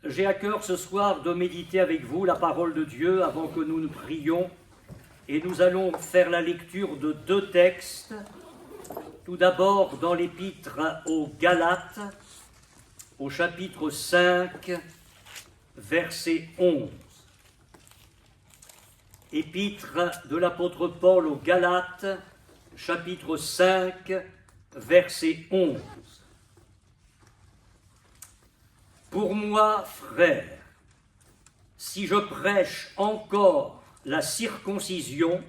J'ai à cœur ce soir de méditer avec vous la parole de Dieu avant que nous ne prions, et nous allons faire la lecture de deux textes. Tout d'abord dans l'épître aux Galates, au chapitre 5, verset 11. Épître de l'apôtre Paul aux Galates, chapitre 5, verset 11. Pour moi, frères, si je prêche encore la circoncision,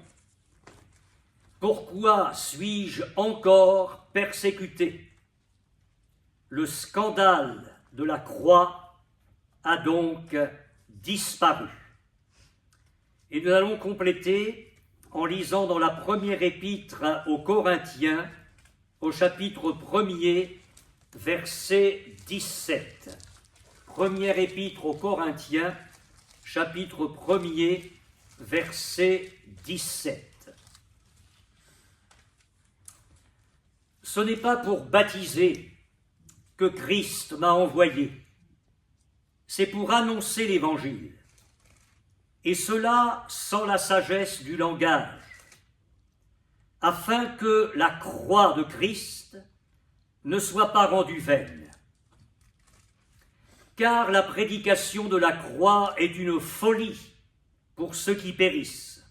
pourquoi suis-je encore persécuté? Le scandale de la croix a donc disparu. Et nous allons compléter en lisant dans la première épître aux Corinthiens, au chapitre 1er, verset 17. Première épître aux Corinthiens, chapitre 1er, verset 17. Ce n'est pas pour baptiser que Christ m'a envoyé, c'est pour annoncer l'Évangile, et cela sans la sagesse du langage, afin que la croix de Christ ne soit pas rendue vaine. Car la prédication de la croix est une folie pour ceux qui périssent,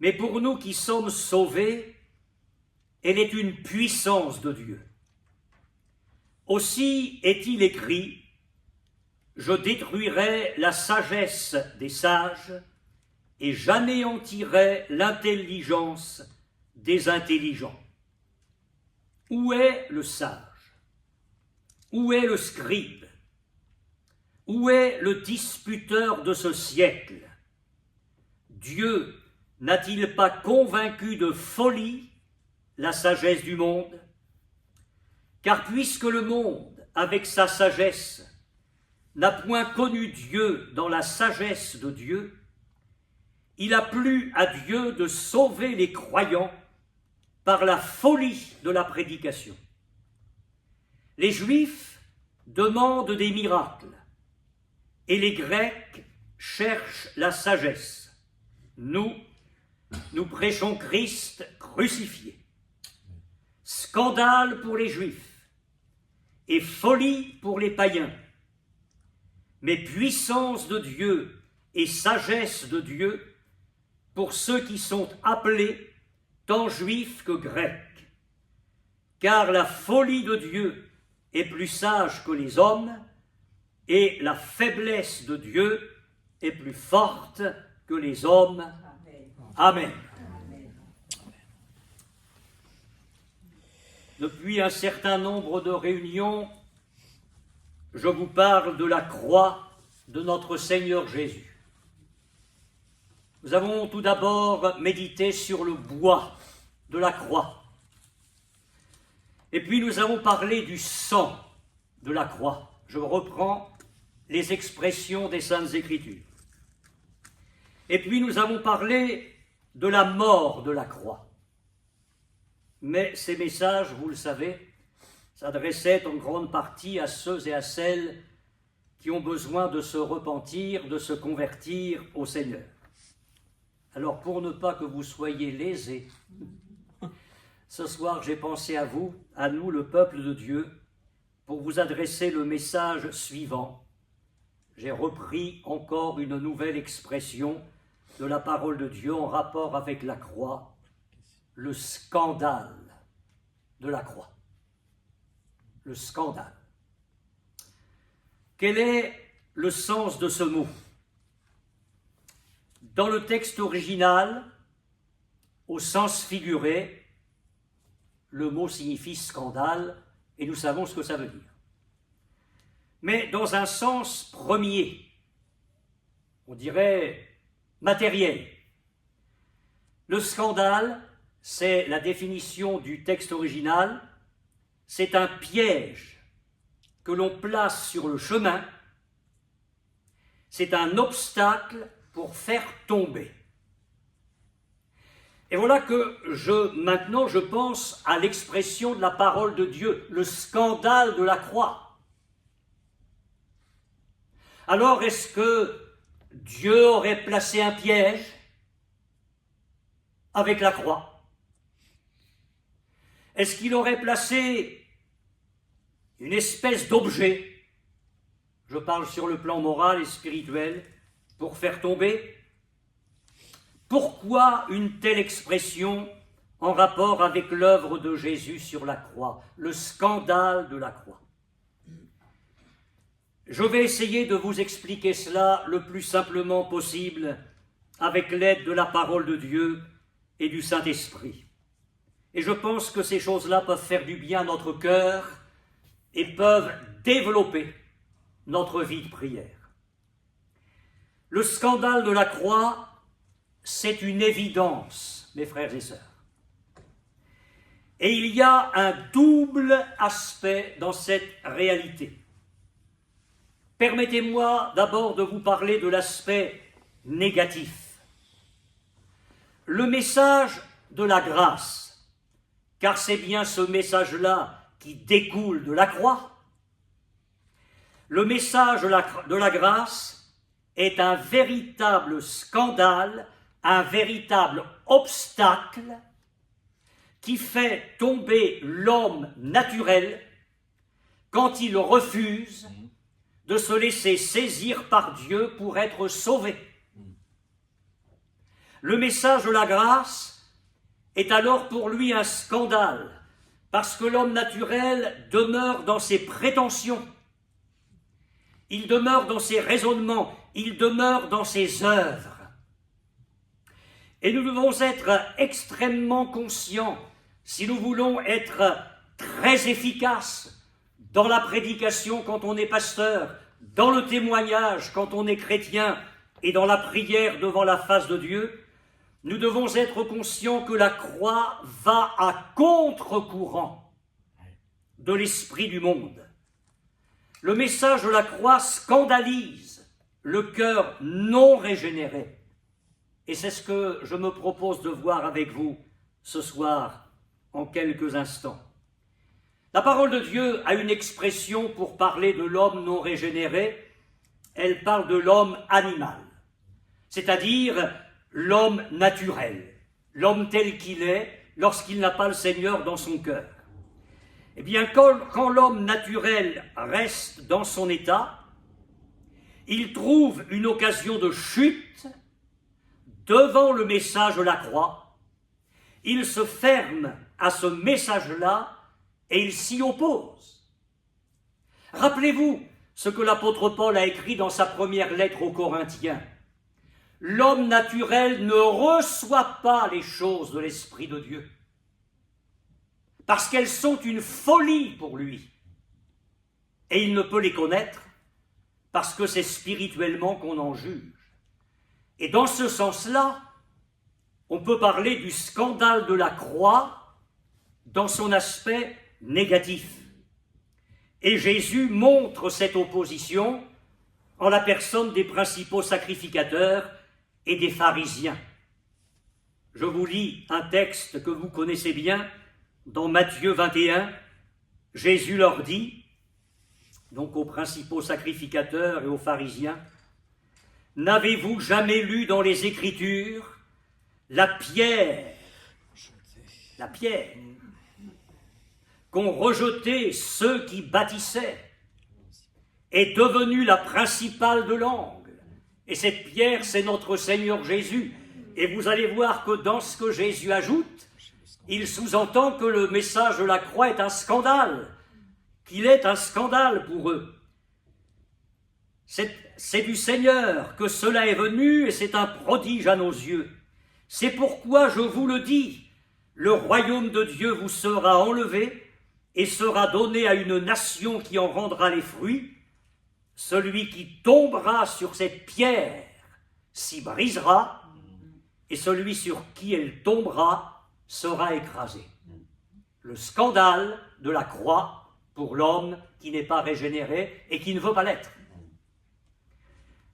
mais pour nous qui sommes sauvés, elle est une puissance de Dieu. Aussi est-il écrit, « Je détruirai la sagesse des sages et j'anéantirai l'intelligence des intelligents. » Où est le sage? Où est le scribe? Où est le disputeur de ce siècle? Dieu n'a-t-il pas convaincu de folie la sagesse du monde? Car puisque le monde, avec sa sagesse, n'a point connu Dieu dans la sagesse de Dieu, il a plu à Dieu de sauver les croyants par la folie de la prédication. Les Juifs demandent des miracles, et les Grecs cherchent la sagesse. Nous prêchons Christ crucifié. Scandale pour les Juifs et folie pour les païens, mais puissance de Dieu et sagesse de Dieu pour ceux qui sont appelés tant juifs que grecs. Car la folie de Dieu est plus sage que les hommes, et la faiblesse de Dieu est plus forte que les hommes. Amen. Depuis un certain nombre de réunions, je vous parle de la croix de notre Seigneur Jésus. Nous avons tout d'abord médité sur le bois de la croix. Et puis nous avons parlé du sang de la croix. Je reprends les expressions des Saintes Écritures. Et puis nous avons parlé de la mort de la croix. Mais ces messages, vous le savez, s'adressaient en grande partie à ceux et à celles qui ont besoin de se repentir, de se convertir au Seigneur. Alors pour ne pas que vous soyez lésés, ce soir j'ai pensé à vous, à nous, le peuple de Dieu, pour vous adresser le message suivant. J'ai repris encore une nouvelle expression de la parole de Dieu en rapport avec la croix, le scandale de la croix. Le scandale. Quel est le sens de ce mot? Dans le texte original, au sens figuré, le mot signifie scandale et nous savons ce que ça veut dire. Mais dans un sens premier, on dirait matériel, le scandale, c'est la définition du texte original, c'est un piège que l'on place sur le chemin, c'est un obstacle pour faire tomber. Et voilà que maintenant je pense à l'expression de la parole de Dieu, le scandale de la croix. Alors est-ce que Dieu aurait placé un piège avec la croix? Est-ce qu'il aurait placé une espèce d'objet, je parle sur le plan moral et spirituel, pour faire tomber? Pourquoi une telle expression en rapport avec l'œuvre de Jésus sur la croix, le scandale de la croix? Je vais essayer de vous expliquer cela le plus simplement possible avec l'aide de la parole de Dieu et du Saint-Esprit. Et je pense que ces choses-là peuvent faire du bien à notre cœur et peuvent développer notre vie de prière. Le scandale de la croix, c'est une évidence, mes frères et sœurs. Et il y a un double aspect dans cette réalité. Permettez-moi d'abord de vous parler de l'aspect négatif. Le message de la grâce, car c'est bien ce message-là qui découle de la croix. Le message de la grâce est un véritable scandale, un véritable obstacle qui fait tomber l'homme naturel quand il refuse de se laisser saisir par Dieu pour être sauvé. Le message de la grâce est alors pour lui un scandale, parce que l'homme naturel demeure dans ses prétentions, il demeure dans ses raisonnements, il demeure dans ses œuvres. Et nous devons être extrêmement conscients, si nous voulons être très efficaces dans la prédication quand on est pasteur, dans le témoignage quand on est chrétien et dans la prière devant la face de Dieu, nous devons être conscients que la croix va à contre-courant de l'esprit du monde. Le message de la croix scandalise le cœur non régénéré. Et c'est ce que je me propose de voir avec vous ce soir en quelques instants. La parole de Dieu a une expression pour parler de l'homme non régénéré. Elle parle de l'homme animal, c'est-à-dire l'homme naturel, l'homme tel qu'il est lorsqu'il n'a pas le Seigneur dans son cœur. Eh bien, quand l'homme naturel reste dans son état, il trouve une occasion de chute devant le message de la croix. Il se ferme à ce message-là et il s'y oppose. Rappelez-vous ce que l'apôtre Paul a écrit dans sa première lettre aux Corinthiens. L'homme naturel ne reçoit pas les choses de l'Esprit de Dieu, parce qu'elles sont une folie pour lui. Et il ne peut les connaître, parce que c'est spirituellement qu'on en juge. Et dans ce sens-là, on peut parler du scandale de la croix dans son aspect négatif. Et Jésus montre cette opposition en la personne des principaux sacrificateurs et des pharisiens. Je vous lis un texte que vous connaissez bien, dans Matthieu 21, Jésus leur dit, donc aux principaux sacrificateurs et aux pharisiens, « N'avez-vous jamais lu dans les Écritures la pierre qu'ont rejeté ceux qui bâtissaient est devenue la principale de l'angle. Et cette pierre, c'est notre Seigneur Jésus. Et vous allez voir que dans ce que Jésus ajoute, il sous-entend que le message de la croix est un scandale, qu'il est un scandale pour eux. C'est du Seigneur que cela est venu et c'est un prodige à nos yeux. C'est pourquoi je vous le dis, le royaume de Dieu vous sera enlevé et sera donné à une nation qui en rendra les fruits. Celui qui tombera sur cette pierre s'y brisera, et celui sur qui elle tombera sera écrasé. Le scandale de la croix pour l'homme qui n'est pas régénéré et qui ne veut pas l'être.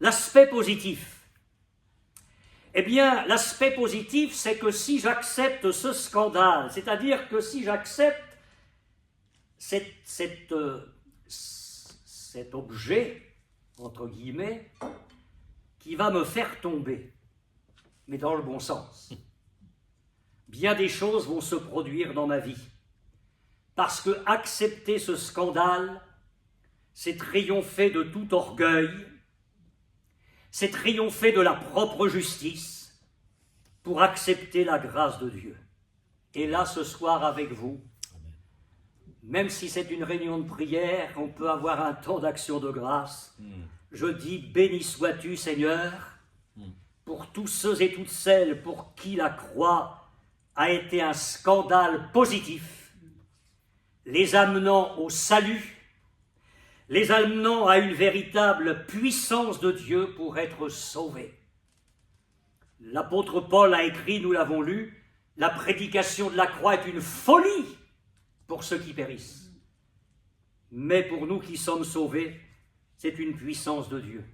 L'aspect positif. Eh bien, l'aspect positif, c'est que si j'accepte ce scandale, c'est-à-dire que si j'accepte cet objet, entre guillemets, qui va me faire tomber, mais dans le bon sens. Bien des choses vont se produire dans ma vie, parce que accepter ce scandale, c'est triompher de tout orgueil, c'est triompher de la propre justice pour accepter la grâce de Dieu. Et là, ce soir, avec vous, même si c'est une réunion de prière, on peut avoir un temps d'action de grâce. Je dis, béni sois-tu, Seigneur, pour tous ceux et toutes celles pour qui la croix a été un scandale positif, les amenant au salut, les amenant à une véritable puissance de Dieu pour être sauvés. L'apôtre Paul a écrit, nous l'avons lu, la prédication de la croix est une folie pour ceux qui périssent. Mais pour nous qui sommes sauvés, c'est une puissance de Dieu.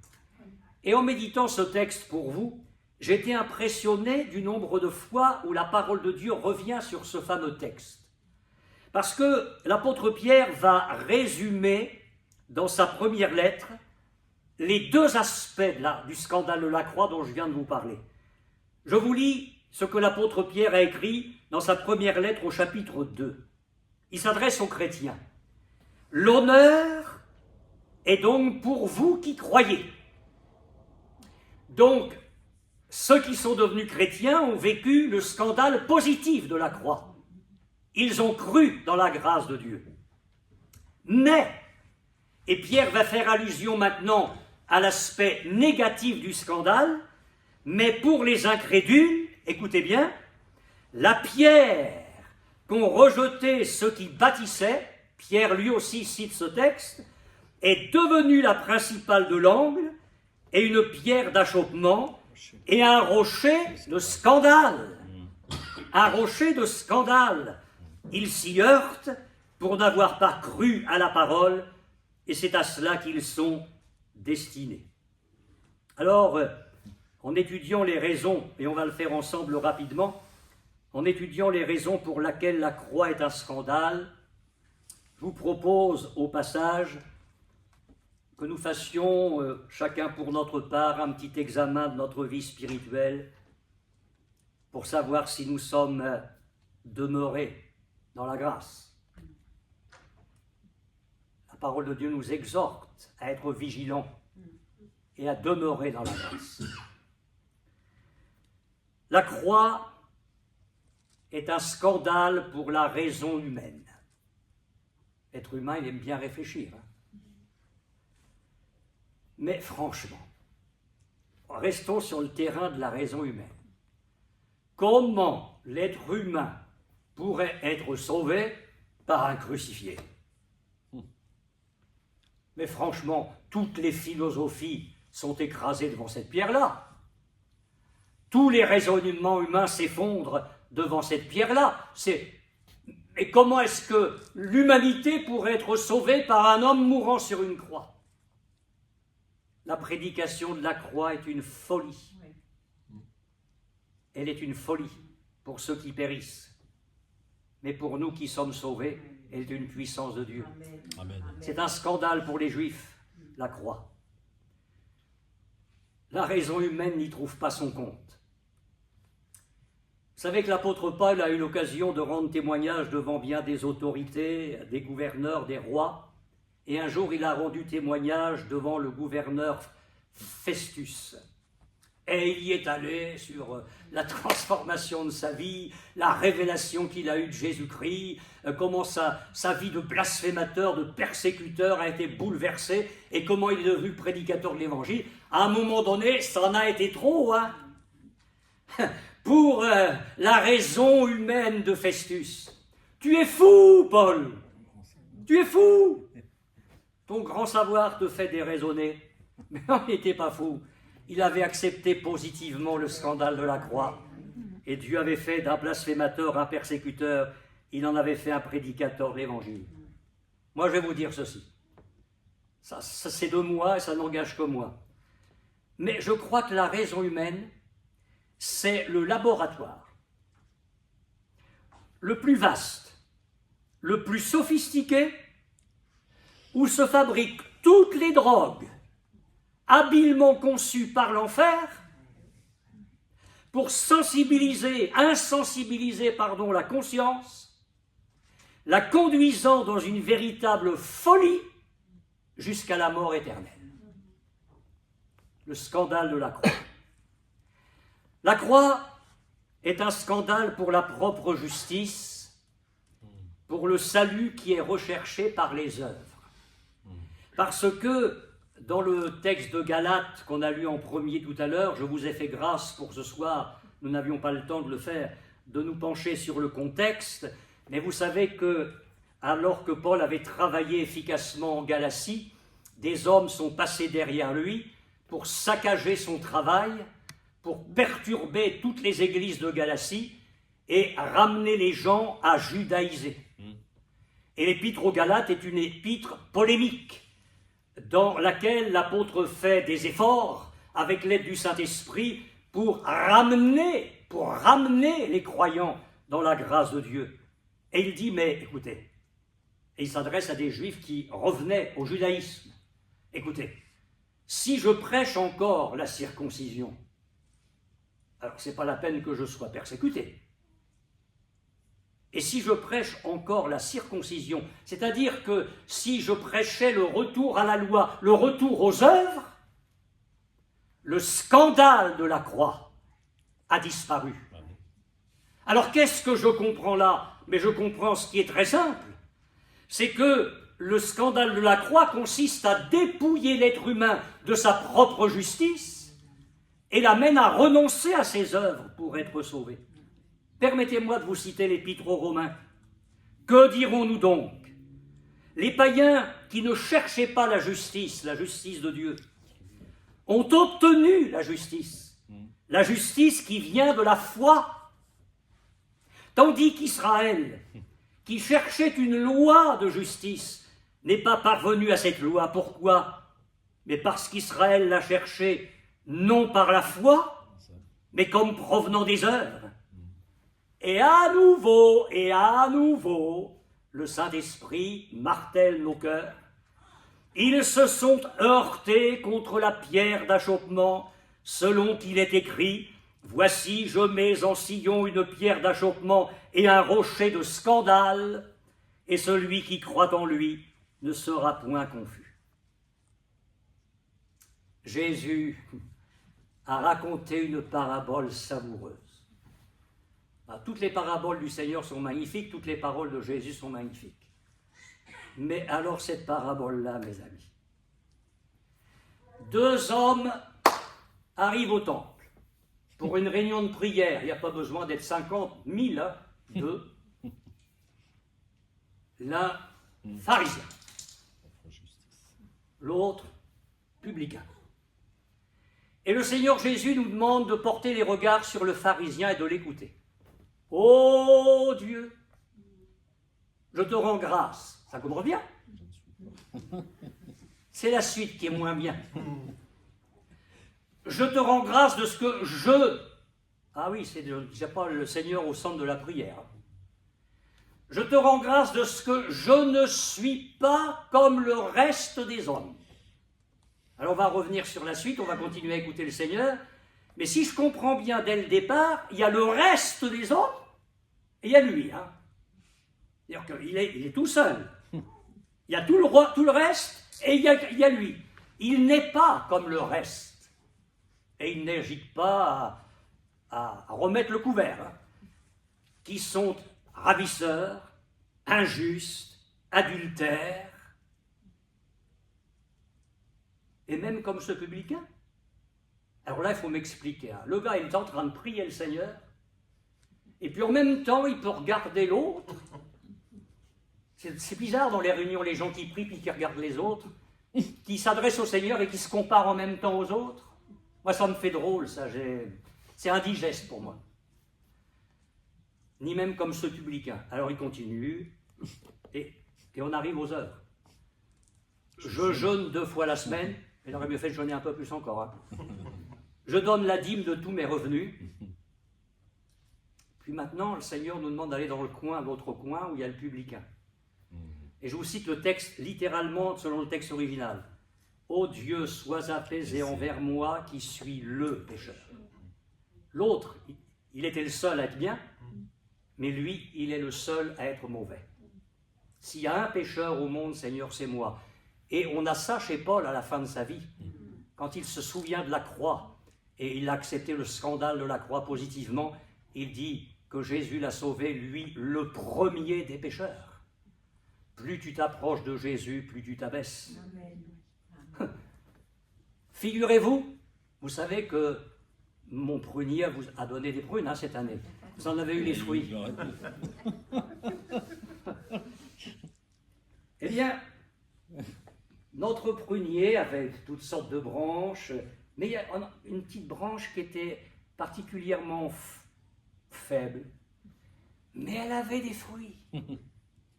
Et en méditant ce texte pour vous, j'ai été impressionné du nombre de fois où la parole de Dieu revient sur ce fameux texte. Parce que l'apôtre Pierre va résumer dans sa première lettre les deux aspects du scandale de la croix dont je viens de vous parler. Je vous lis ce que l'apôtre Pierre a écrit dans sa première lettre au chapitre 2. Il s'adresse aux chrétiens. « L'honneur est donc pour vous qui croyez. » Donc, ceux qui sont devenus chrétiens ont vécu le scandale positif de la croix. Ils ont cru dans la grâce de Dieu. Mais, et Pierre va faire allusion maintenant à l'aspect négatif du scandale, mais pour les incrédules, écoutez bien, la pierre qu'ont rejeté ceux qui bâtissaient, Pierre lui aussi cite ce texte, est devenue la principale de l'angle et une pierre d'achoppement et un rocher de scandale. Un rocher de scandale. Ils s'y heurtent pour n'avoir pas cru à la parole et c'est à cela qu'ils sont destinés. Alors, en étudiant les raisons, et on va le faire ensemble rapidement, en étudiant les raisons pour lesquelles la croix est un scandale, je vous propose au passage que nous fassions, chacun pour notre part, un petit examen de notre vie spirituelle pour savoir si nous sommes demeurés dans la grâce. La parole de Dieu nous exhorte à être vigilants et à demeurer dans la grâce. La croix est un scandale pour la raison humaine. L'être humain, il aime bien réfléchir. Mais franchement, restons sur le terrain de la raison humaine. Comment l'être humain pourrait être sauvé par un crucifié? Mais franchement, toutes les philosophies sont écrasées devant cette pierre-là. Tous les raisonnements humains s'effondrent devant cette pierre-là. Et comment est-ce que l'humanité pourrait être sauvée par un homme mourant sur une croix? La prédication de la croix est une folie. Elle est une folie pour ceux qui périssent. Mais pour nous qui sommes sauvés, elle est une puissance de Dieu. Amen. C'est un scandale pour les Juifs, la croix. La raison humaine n'y trouve pas son compte. Vous savez que l'apôtre Paul a eu l'occasion de rendre témoignage devant bien des autorités, des gouverneurs, des rois, et un jour il a rendu témoignage devant le gouverneur Festus. Et il y est allé sur la transformation de sa vie, la révélation qu'il a eue de Jésus-Christ, comment sa vie de blasphémateur, de persécuteur a été bouleversée, et comment il est devenu prédicateur de l'Évangile. À un moment donné, ça en a été trop, hein, pour la raison humaine de Festus. Tu es fou, Paul, tu es fou. Ton grand savoir te fait déraisonner, mais il n'était pas fou. Il avait accepté positivement le scandale de la croix. Et Dieu avait fait d'un blasphémateur un persécuteur. Il en avait fait un prédicateur de l'Évangile. Moi, je vais vous dire ceci. Ça c'est de moi et ça n'engage que moi. Mais je crois que la raison humaine, c'est le laboratoire le plus vaste, le plus sophistiqué, où se fabriquent toutes les drogues, habilement conçu par l'enfer pour insensibiliser la conscience, la conduisant dans une véritable folie jusqu'à la mort éternelle. Le scandale de la croix. La croix est un scandale pour la propre justice, pour le salut qui est recherché par les œuvres. Parce que, dans le texte de Galates qu'on a lu en premier tout à l'heure, je vous ai fait grâce pour ce soir, nous n'avions pas le temps de le faire, de nous pencher sur le contexte, mais vous savez que, alors que Paul avait travaillé efficacement en Galatie, des hommes sont passés derrière lui pour saccager son travail, pour perturber toutes les églises de Galatie et ramener les gens à judaïser. Et l'épître aux Galates est une épître polémique, dans laquelle l'apôtre fait des efforts avec l'aide du Saint-Esprit pour ramener les croyants dans la grâce de Dieu. Et il dit, mais écoutez, et il s'adresse à des juifs qui revenaient au judaïsme. Écoutez, si je prêche encore la circoncision, alors ce n'est pas la peine que je sois persécuté. Et si je prêche encore la circoncision, c'est-à-dire que si je prêchais le retour à la loi, le retour aux œuvres, le scandale de la croix a disparu. Alors qu'est-ce que je comprends là? Mais je comprends ce qui est très simple. C'est que le scandale de la croix consiste à dépouiller l'être humain de sa propre justice et l'amène à renoncer à ses œuvres pour être sauvé. Permettez-moi de vous citer l'épître aux Romains. Que dirons-nous donc? Les païens qui ne cherchaient pas la justice de Dieu, ont obtenu la justice qui vient de la foi, tandis qu'Israël, qui cherchait une loi de justice, n'est pas parvenu à cette loi. Pourquoi? Mais parce qu'Israël l'a cherchée non par la foi, mais comme provenant des œuvres. Et à nouveau, le Saint-Esprit martèle nos cœurs. Ils se sont heurtés contre la pierre d'achoppement, selon qu'il est écrit, « Voici, je mets en Sion une pierre d'achoppement et un rocher de scandale, et celui qui croit en lui ne sera point confus. » Jésus a raconté une parabole savoureuse. Toutes les paraboles du Seigneur sont magnifiques, toutes les paroles de Jésus sont magnifiques. Mais alors cette parabole-là, mes amis. 2 hommes arrivent au temple pour une réunion de prière. Il n'y a pas besoin d'être 50 000, hein, 2. L'un pharisien, l'autre publicain. Et le Seigneur Jésus nous demande de porter les regards sur le pharisien et de l'écouter. « Oh Dieu, je te rends grâce. » Ça comprend bien? C'est la suite qui est moins bien. « Je te rends grâce de ce que je... » Ah oui, c'est déjà pas le Seigneur au centre de la prière. « Je te rends grâce de ce que je ne suis pas comme le reste des hommes. » Alors on va revenir sur la suite, on va continuer à écouter le Seigneur. Mais si je comprends bien dès le départ, il y a le reste des hommes et il y a lui. Hein. C'est-à-dire qu'il est tout seul. Il y a tout le reste et il y a lui. Il n'est pas comme le reste. Et il n'hésite pas à remettre le couvert. Hein, qui sont ravisseurs, injustes, adultères, et même comme ce publicain. Alors là, il faut m'expliquer. Hein. Le gars, il est en train de prier le Seigneur, et puis en même temps, il peut regarder l'autre. C'est bizarre dans les réunions, les gens qui prient puis qui regardent les autres, qui s'adressent au Seigneur et qui se comparent en même temps aux autres. Moi, ça me fait drôle, ça. C'est indigeste pour moi. Ni même comme ce publicain. Alors il continue, et on arrive aux œuvres. Je jeûne 2 fois la semaine, il aurait mieux fait de jeûner un peu plus encore. Hein. Je donne la dîme de tous mes revenus. Puis maintenant, le Seigneur nous demande d'aller dans l'autre coin où il y a le publicain. Et je vous cite le texte littéralement selon le texte original. Ô Dieu, sois apaisé envers moi qui suis le pécheur. L'autre, il était le seul à être bien, mais lui, il est le seul à être mauvais. S'il y a un pécheur au monde, Seigneur, c'est moi. Et on a ça chez Paul à la fin de sa vie. Quand il se souvient de la croix, et il a accepté le scandale de la croix positivement, il dit que Jésus l'a sauvé, lui, le premier des pécheurs. Plus tu t'approches de Jésus, plus tu t'abaisses. Figurez-vous, vous savez que mon prunier vous a donné des prunes cette année. Vous en avez eu les fruits. Eh bien, notre prunier avait toutes sortes de branches, mais il y a une petite branche qui était particulièrement faible, mais elle avait des fruits.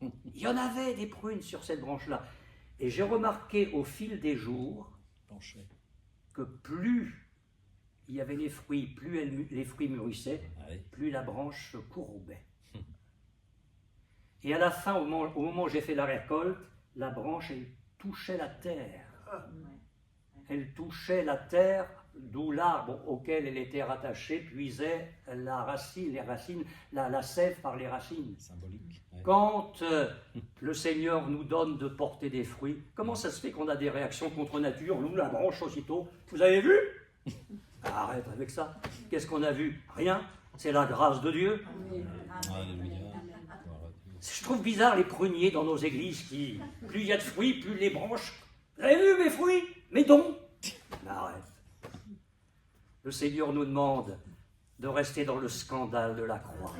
Il y en avait des prunes sur cette branche-là. Et j'ai remarqué au fil des jours que plus il y avait les fruits, plus les fruits mûrissaient, plus la branche se courbait. Et à la fin, au moment où j'ai fait la récolte, la branche, elle touchait la terre. Elle touchait la terre, d'où l'arbre auquel elle était rattachée puisait la sève par les racines. Symbolique. Ouais. Quand le Seigneur nous donne de porter des fruits, comment ça se fait qu'on a des réactions contre nature? Nous, la branche aussitôt, vous avez vu? Arrête avec ça. Qu'est-ce qu'on a vu? Rien. C'est la grâce de Dieu. Alléluia. Je trouve bizarre les pruniers dans nos églises qui, plus il y a de fruits, plus les branches. Vous avez vu mes fruits? Mes dons? Arrête. Le Seigneur nous demande de rester dans le scandale de la croix.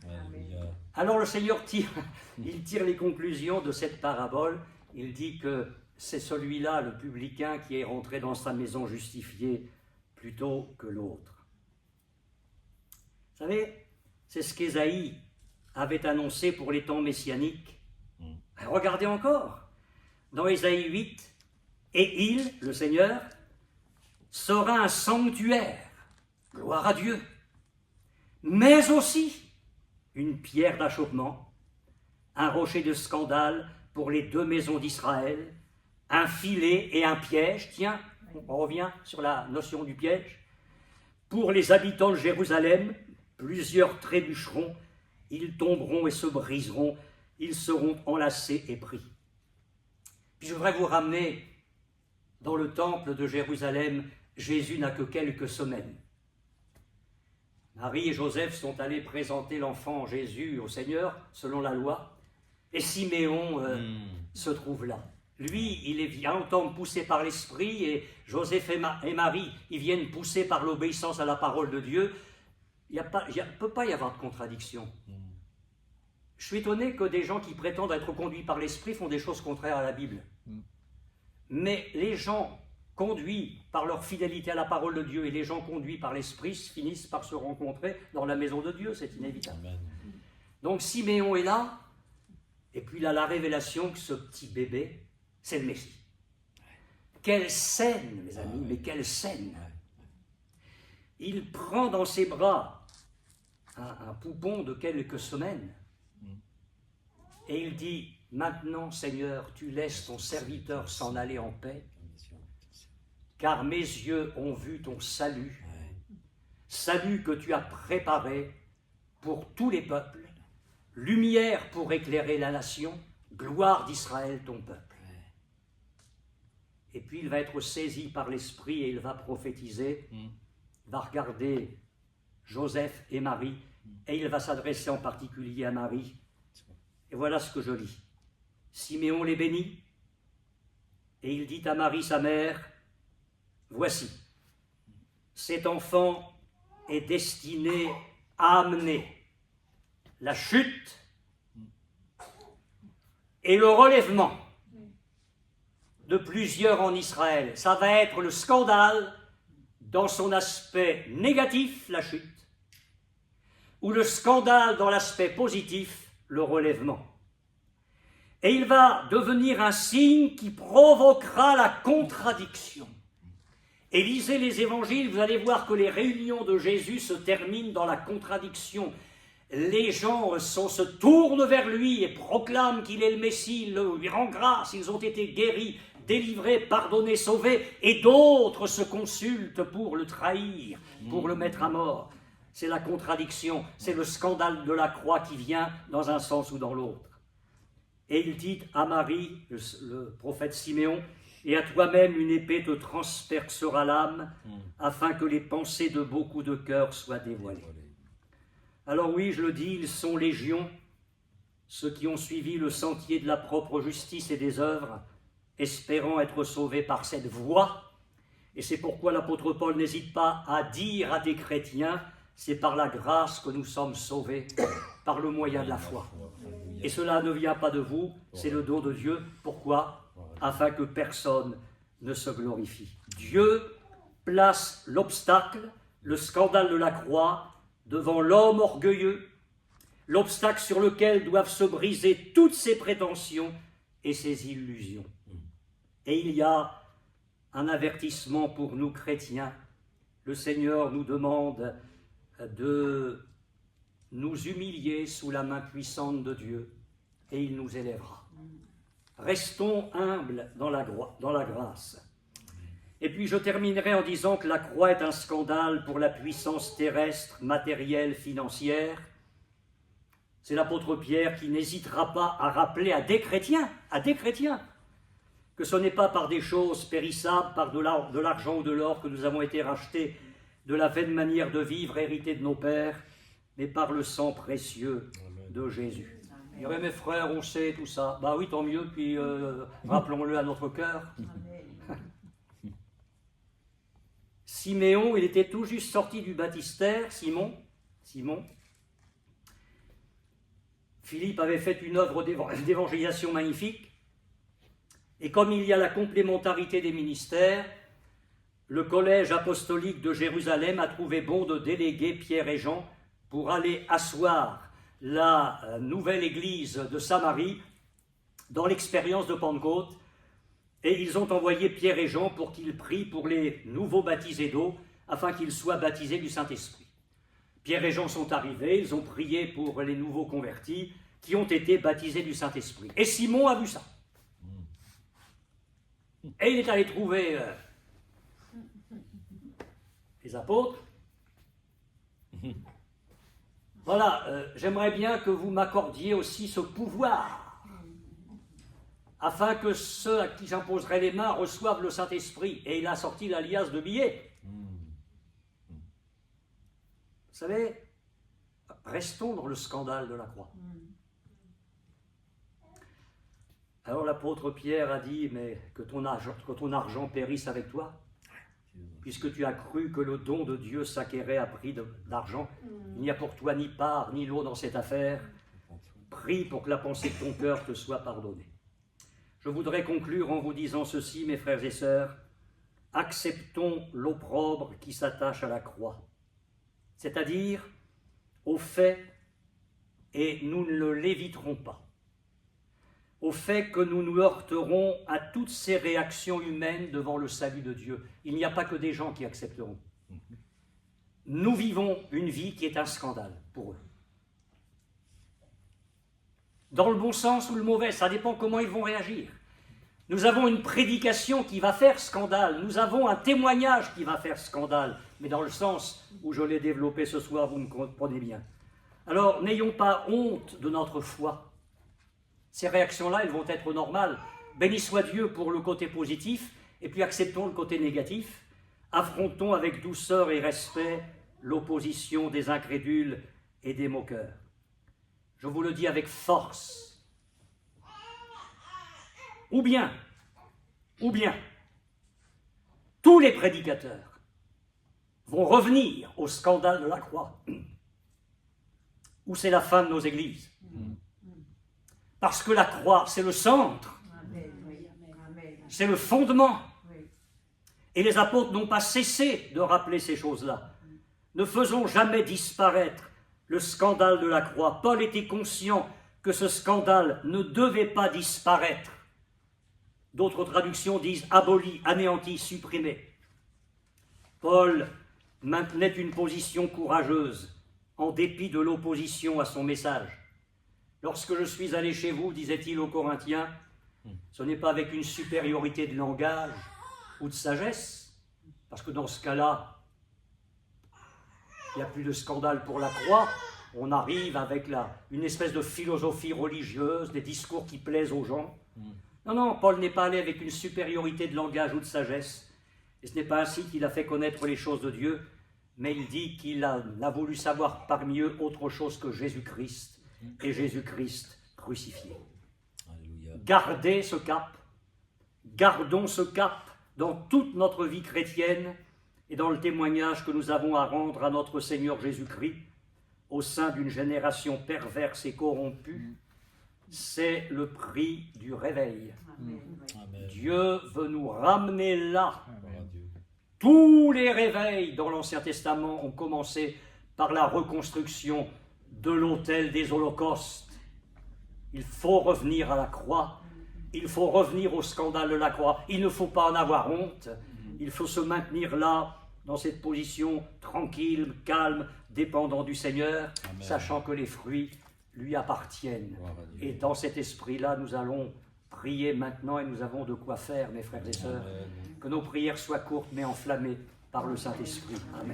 Alléluia. Alors le Seigneur tire les conclusions de cette parabole. Il dit que c'est celui-là, le publicain, qui est rentré dans sa maison justifié plutôt que l'autre. Vous savez, c'est ce qu'Ésaïe avait annoncé pour les temps messianiques. Regardez encore, dans Ésaïe 8, « Et il, le Seigneur, sera un sanctuaire, gloire à Dieu, mais aussi une pierre d'achoppement, un rocher de scandale pour les deux maisons d'Israël, un filet et un piège. » Tiens, on revient sur la notion du piège. « Pour les habitants de Jérusalem, plusieurs trébucheront, ils tomberont et se briseront, ils seront enlacés et pris. » Puis je voudrais vous ramener dans le temple de Jérusalem. Jésus n'a que quelques semaines. Marie et Joseph sont allés présenter l'enfant Jésus au Seigneur, selon la loi, et Siméon se trouve là. Lui, il vient entendre pousser par l'Esprit, et Joseph et Marie, ils viennent pousser par l'obéissance à la parole de Dieu. Il ne peut pas y avoir de contradiction. Je suis étonné que des gens qui prétendent être conduits par l'Esprit font des choses contraires à la Bible. Mais les gens conduits par leur fidélité à la parole de Dieu et les gens conduits par l'Esprit finissent par se rencontrer dans la maison de Dieu, c'est inévitable. Amen. Donc Siméon est là, et puis il a la révélation que ce petit bébé, c'est le Messie. Quelle scène, mes amis, mais quelle scène! Il prend dans ses bras un poupon de quelques semaines, et il dit, « Maintenant, Seigneur, tu laisses ton serviteur s'en aller en paix, car mes yeux ont vu ton salut, salut que tu as préparé pour tous les peuples, lumière pour éclairer la nation, gloire d'Israël ton peuple. » Et puis il va être saisi par l'Esprit et il va prophétiser, va regarder Joseph et Marie, et il va s'adresser en particulier à Marie. Et voilà ce que je lis. Siméon les bénit, et il dit à Marie sa mère, « Voici, cet enfant est destiné à amener la chute et le relèvement de plusieurs en Israël. » Ça va être le scandale dans son aspect négatif, la chute, ou le scandale dans l'aspect positif, le relèvement. Et il va devenir un signe qui provoquera la contradiction. Et lisez les évangiles, vous allez voir que les réunions de Jésus se terminent dans la contradiction. Les gens se tournent vers lui et proclament qu'il est le Messie, lui rendent grâce, ils ont été guéris délivré, pardonné, sauvé, et d'autres se consultent pour le trahir, pour le mettre à mort. C'est la contradiction, c'est le scandale de la croix qui vient dans un sens ou dans l'autre. Et il dit à Marie, le prophète Siméon, et à toi-même une épée te transpercera l'âme, afin que les pensées de beaucoup de cœurs soient dévoilées. Alors oui, je le dis, ils sont légions, ceux qui ont suivi le sentier de la propre justice et des œuvres, espérant être sauvés par cette voie. Et c'est pourquoi l'apôtre Paul n'hésite pas à dire à des chrétiens, c'est par la grâce que nous sommes sauvés, par le moyen de la foi. Et cela ne vient pas de vous, c'est le don de Dieu. Pourquoi ? Afin que personne ne se glorifie. Dieu place l'obstacle, le scandale de la croix, devant l'homme orgueilleux, l'obstacle sur lequel doivent se briser toutes ses prétentions et ses illusions. Et il y a un avertissement pour nous chrétiens. Le Seigneur nous demande de nous humilier sous la main puissante de Dieu, et il nous élèvera. Restons humbles dans la grâce. Et puis je terminerai en disant que la croix est un scandale pour la puissance terrestre, matérielle, financière. C'est l'apôtre Pierre qui n'hésitera pas à rappeler à des chrétiens, que ce n'est pas par des choses périssables, par de l'argent ou de l'or que nous avons été rachetés de la vaine manière de vivre héritée de nos pères, mais par le sang précieux de Jésus. Il y aurait mes frères, on sait tout ça. Bah oui, tant mieux, puis rappelons-le à notre cœur. Siméon, il était tout juste sorti du baptistère, Simon. Philippe avait fait une œuvre d'évangélisation magnifique. Et comme il y a la complémentarité des ministères, le collège apostolique de Jérusalem a trouvé bon de déléguer Pierre et Jean pour aller asseoir la nouvelle église de Samarie dans l'expérience de Pentecôte. Et ils ont envoyé Pierre et Jean pour qu'ils prient pour les nouveaux baptisés d'eau, afin qu'ils soient baptisés du Saint-Esprit. Pierre et Jean sont arrivés, ils ont prié pour les nouveaux convertis qui ont été baptisés du Saint-Esprit. Et Simon a vu ça. Et il est allé trouver les apôtres. Voilà, j'aimerais bien que vous m'accordiez aussi ce pouvoir, afin que ceux à qui j'imposerai les mains reçoivent le Saint-Esprit. Et il a sorti la liasse de billets. Vous savez, restons dans le scandale de la croix. Alors l'apôtre Pierre a dit, mais que ton argent périsse avec toi, puisque tu as cru que le don de Dieu s'acquérait à prix d'argent. Il n'y a pour toi ni part ni lot dans cette affaire. Prie pour que la pensée de ton cœur te soit pardonnée. Je voudrais conclure en vous disant ceci, mes frères et sœurs. Acceptons l'opprobre qui s'attache à la croix, c'est-à-dire au fait, et nous ne l'éviterons pas, au fait que nous nous heurterons à toutes ces réactions humaines devant le salut de Dieu. Il n'y a pas que des gens qui accepteront. Nous vivons une vie qui est un scandale pour eux. Dans le bon sens ou le mauvais, ça dépend comment ils vont réagir. Nous avons une prédication qui va faire scandale, nous avons un témoignage qui va faire scandale, mais dans le sens où je l'ai développé ce soir, vous me comprenez bien. Alors, n'ayons pas honte de notre foi. Ces réactions-là, elles vont être normales. Béni soit Dieu pour le côté positif, et puis acceptons le côté négatif. Affrontons avec douceur et respect l'opposition des incrédules et des moqueurs. Je vous le dis avec force. Ou bien, tous les prédicateurs vont revenir au scandale de la croix, où c'est la fin de nos églises. Parce que la croix, c'est le centre, c'est le fondement. Et les apôtres n'ont pas cessé de rappeler ces choses-là. Ne faisons jamais disparaître le scandale de la croix. Paul était conscient que ce scandale ne devait pas disparaître. D'autres traductions disent aboli, anéanti, supprimé. Paul maintenait une position courageuse en dépit de l'opposition à son message. Lorsque je suis allé chez vous, disait-il aux Corinthiens, Ce n'est pas avec une supériorité de langage ou de sagesse, parce que dans ce cas-là, il n'y a plus de scandale pour la croix. On arrive avec une espèce de philosophie religieuse, des discours qui plaisent aux gens. Non, non, Paul n'est pas allé avec une supériorité de langage ou de sagesse. Et ce n'est pas ainsi qu'il a fait connaître les choses de Dieu, mais il dit qu'il a voulu savoir parmi eux autre chose que Jésus-Christ, et Jésus-Christ crucifié. Alléluia. Gardez ce cap, gardons ce cap dans toute notre vie chrétienne et dans le témoignage que nous avons à rendre à notre Seigneur Jésus-Christ au sein d'une génération perverse et corrompue. C'est le prix du réveil. Amen. Dieu veut nous ramener là. Gloire à Dieu. Tous les réveils dans l'Ancien Testament ont commencé par la reconstruction de l'autel des holocaustes. Il faut revenir à la croix. Il faut revenir au scandale de la croix. Il ne faut pas en avoir honte. Il faut se maintenir là, dans cette position tranquille, calme, dépendant du Seigneur, Amen. sachant que les fruits lui appartiennent. Gloire à Dieu. Et dans cet esprit-là, nous allons prier maintenant et nous avons de quoi faire, mes frères et sœurs. Amen. Que nos prières soient courtes mais enflammées par le Saint-Esprit. Amen.